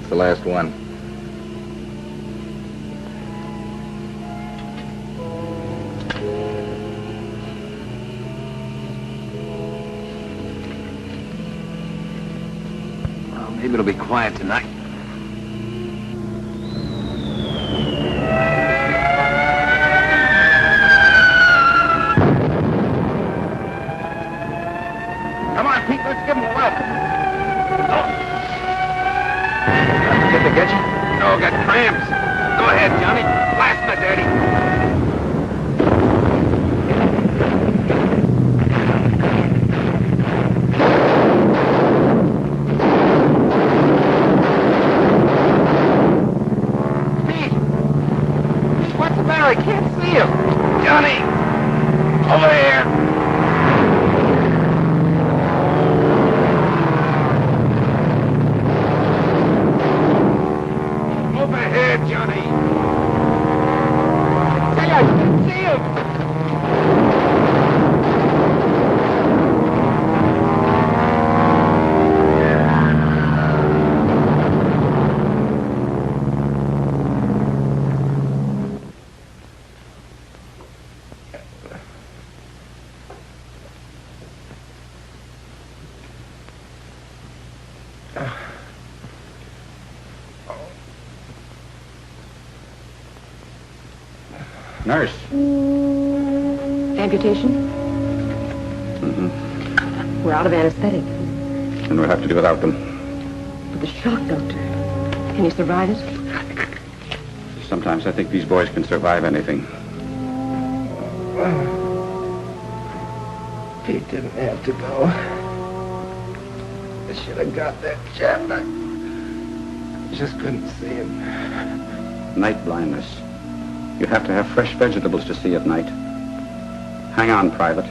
It's the last one. Well, maybe it'll be quiet tonight. Come on, Pete, let's give him a lift. Did they get you? No, got cramps. Go ahead, Johnny. Blast my daddy. Pete! What's the matter? I can't see him. Johnny! Over here! Over here, Johnny! Say, I can't see him. Nurse. Amputation? Mm-hmm. We're out of anesthetic. And we'll have to do without them. But the shock, Doctor. Can you survive it? Sometimes I think these boys can survive anything. Pete didn't have to go. I should have got that jab. I just couldn't see him. Night blindness. You have to have fresh vegetables to see at night. Hang on, Private.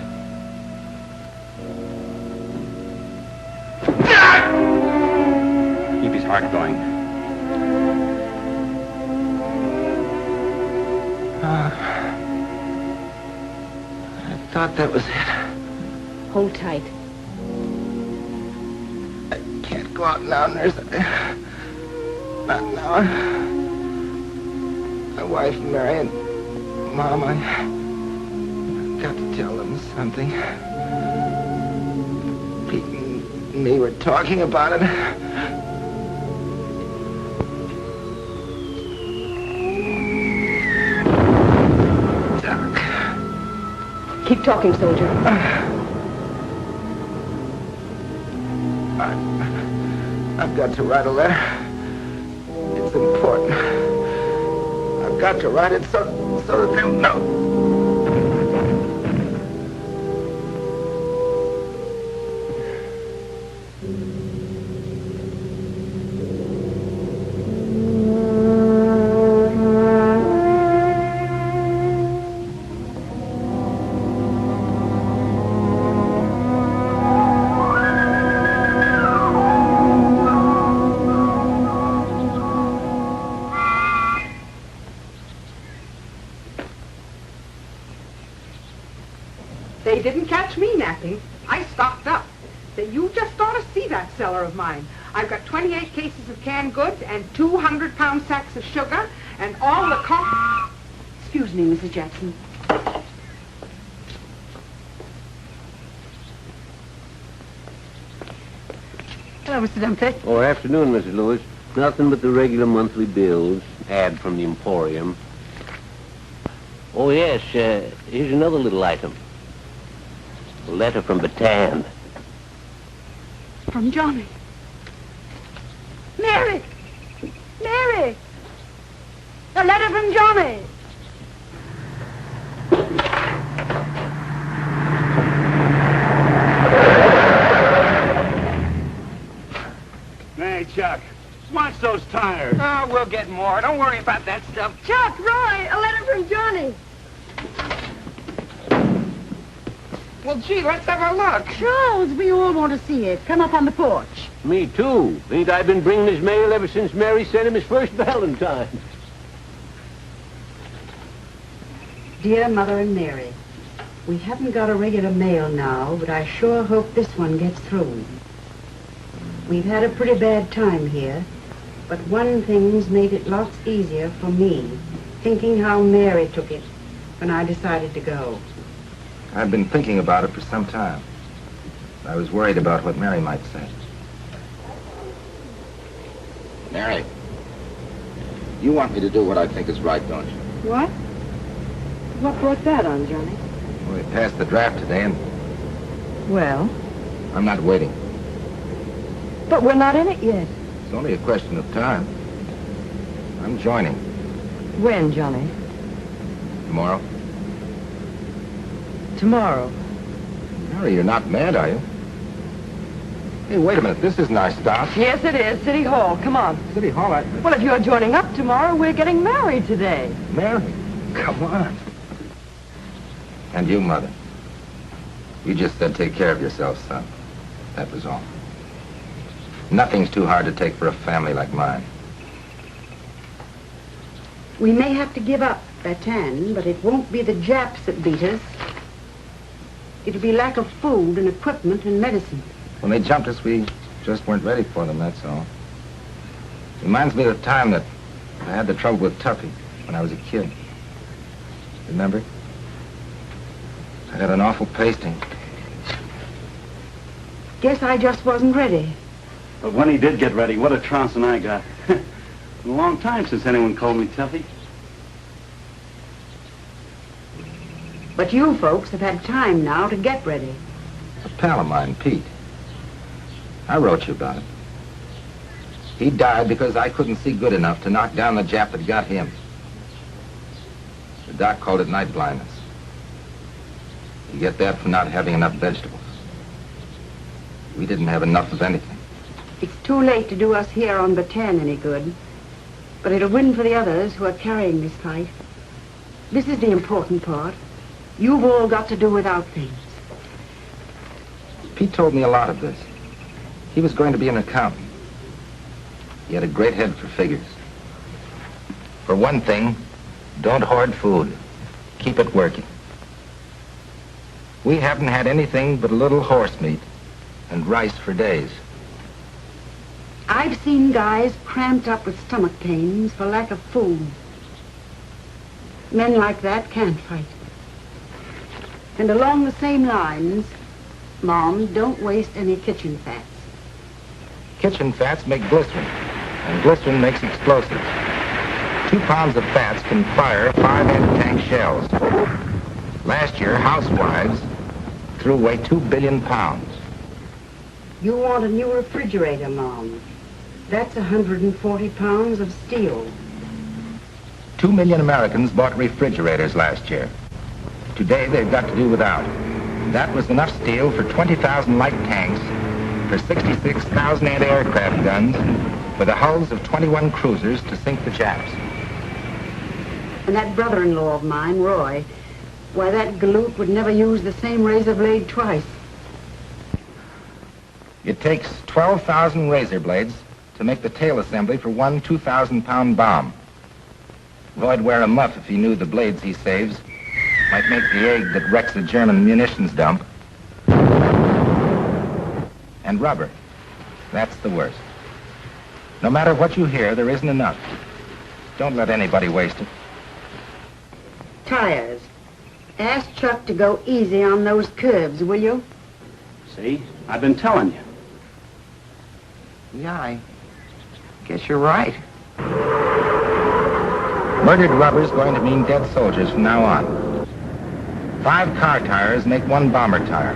Keep his heart going. I thought that was it. Hold tight. I can't go out now, nurse. Not now. My wife, Mary, and Mom, I got to tell them something. Pete and me were talking about it. Doc. Keep talking, soldier. I've got to write a letter. It's important. I've got to write it so that they'll know. They didn't catch me napping. I stocked up. You just ought to see that cellar of mine. I've got 28 cases of canned goods and 200-pound sacks of sugar and all the coffee. Excuse me, Mrs. Jackson. Hello, Mr. Dumpty. Oh, afternoon, Mrs. Lewis. Nothing but the regular monthly bills. Ad from the Emporium. Oh, yes, here's another little item. A letter from Bataan. From Johnny. Mary! Mary! A letter from Johnny! Hey, Chuck, watch those tires. Oh, we'll get more. Don't worry about that stuff. Chuck, Roy, a letter from Johnny. Well, gee, let's have a look. Charles, we all want to see it. Come up on the porch. Me, too. Ain't I been bringing his mail ever since Mary sent him his first Valentine? Dear Mother and Mary, we haven't got a regular mail now, but I sure hope this one gets through. We've had a pretty bad time here. But one thing's made it lots easier for me, thinking how Mary took it when I decided to go. I've been thinking about it for some time. I was worried about what Mary might say. Mary, you want me to do what I think is right, don't you? What? What brought that on, Johnny? Well, we passed the draft today, and Well, I'm not waiting. but we're not in it yet. It's only a question of time. I'm joining When, Johnny? tomorrow. Tomorrow. Mary, you're not mad, are you? Hey, wait a minute. This isn't our stop. Yes, it is. City Hall. Come on. City Hall, Well, if you're joining up tomorrow, we're getting married today. Mary, come on. And you, Mother. You just said take care of yourself, son. That was all. Nothing's too hard to take for a family like mine. We may have to give up Bataan, but it won't be the Japs that beat us. It'll be lack of food and equipment and medicine. When they jumped us, we just weren't ready for them, that's all. Reminds me of the time that I had the trouble with Tuffy when I was a kid. Remember? I got an awful pasting. Guess I just wasn't ready. But when he did get ready, what a trouncing I got. It's been a long time since anyone called me Tuffy. But you folks have had time now to get ready. A pal of mine, Pete. I wrote you about it. He died because I couldn't see good enough to knock down the Jap that got him. The doc called it night blindness. You get that from not having enough vegetables. We didn't have enough of anything. It's too late to do us here on Bataan any good. But it'll win for the others who are carrying this fight. This is the important part. You've all got to do without things. Pete told me a lot of this. He was going to be an accountant. He had a great head for figures. For one thing, don't hoard food. Keep it working. We haven't had anything but a little horse meat and rice for days. I've seen guys cramped up with stomach pains for lack of food. Men like that can't fight. And along the same lines, Mom, don't waste any kitchen fats. Kitchen fats make glycerin, and glycerin makes explosives. 2 pounds of fats can fire 5 anti-tank shells. Last year, housewives threw away 2 billion pounds. You want a new refrigerator, Mom. That's 140 pounds of steel. 2 million Americans bought refrigerators last year. Today, they've got to do without. That was enough steel for 20,000 light tanks, for 66,000 anti-aircraft guns, for the hulls of 21 cruisers to sink the Japs. And that brother-in-law of mine, Roy, why, that galoot would never use the same razor blade twice. It takes 12,000 razor blades to make the tail assembly for one 2,000-pound bomb. Roy'd wear a muff if he knew the blades he saves might make the egg that wrecks a German munitions dump. And rubber. That's the worst. No matter what you hear, there isn't enough. Don't let anybody waste it. Tires. Ask Chuck to go easy on those curves, will you? See? I've been telling you. Yeah, I guess you're right. Murdered rubber's going to mean dead soldiers from now on. 5 car tires make 1 bomber tire.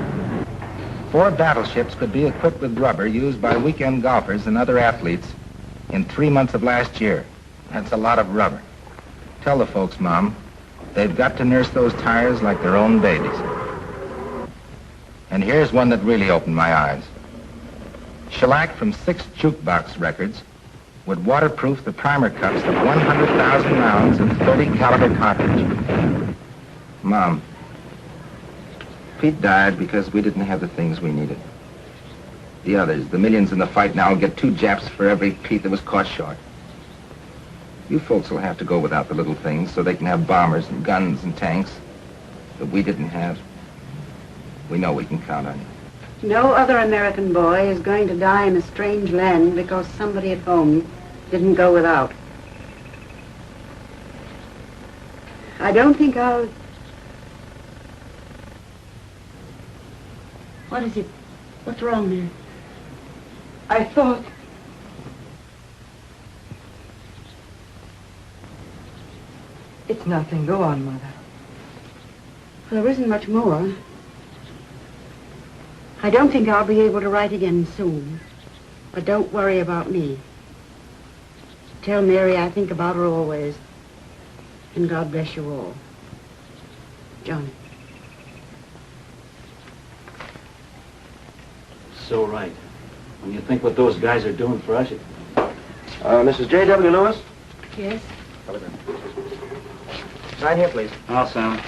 4 battleships could be equipped with rubber used by weekend golfers and other athletes in 3 months of last year. That's a lot of rubber. Tell the folks, Mom, they've got to nurse those tires like their own babies. And here's one that really opened my eyes. Shellac from 6 jukebox records would waterproof the primer cups of 100,000 rounds of 30 caliber cartridge. Mom, Pete died because we didn't have the things we needed. The others, the millions in the fight now, will get 2 Japs for every Pete that was caught short. You folks will have to go without the little things so they can have bombers and guns and tanks that we didn't have. We know we can count on you. No other American boy is going to die in a strange land because somebody at home didn't go without. I don't think I'll... What is it? What's wrong there? I thought... It's nothing. Go on, Mother. Well, there isn't much more. I don't think I'll be able to write again soon. But don't worry about me. Tell Mary I think about her always. And God bless you all. Johnny. So right. When you think what those guys are doing for us, Mrs. J.W. Lewis? Yes? Sign here, please. I'll sign.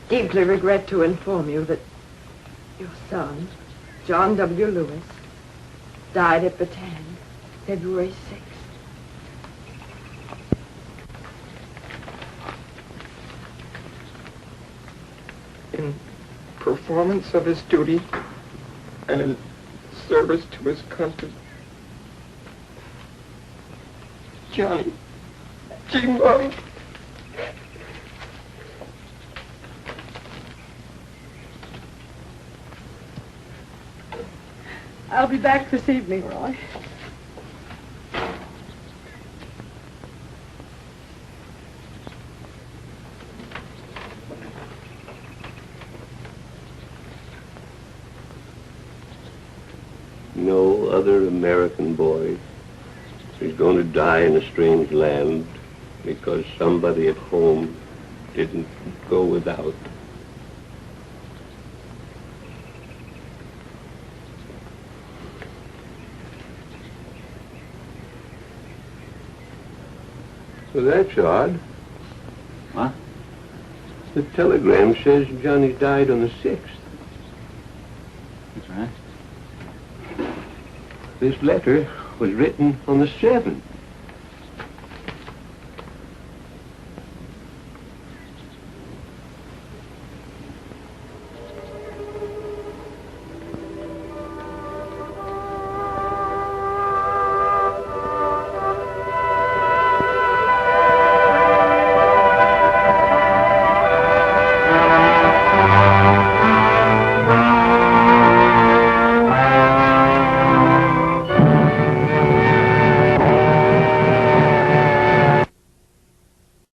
Deeply regret to inform you that your son, John W. Lewis, died at Bataan, February 6th. In performance of his duty and in service to his country. Johnny G. Love. I'll be back this evening, Roy. No other American boy is going to die in a strange land because somebody at home didn't go without. Well, that's odd. What? The telegram says Johnny died on the 6th. That's right. This letter was written on the 7th.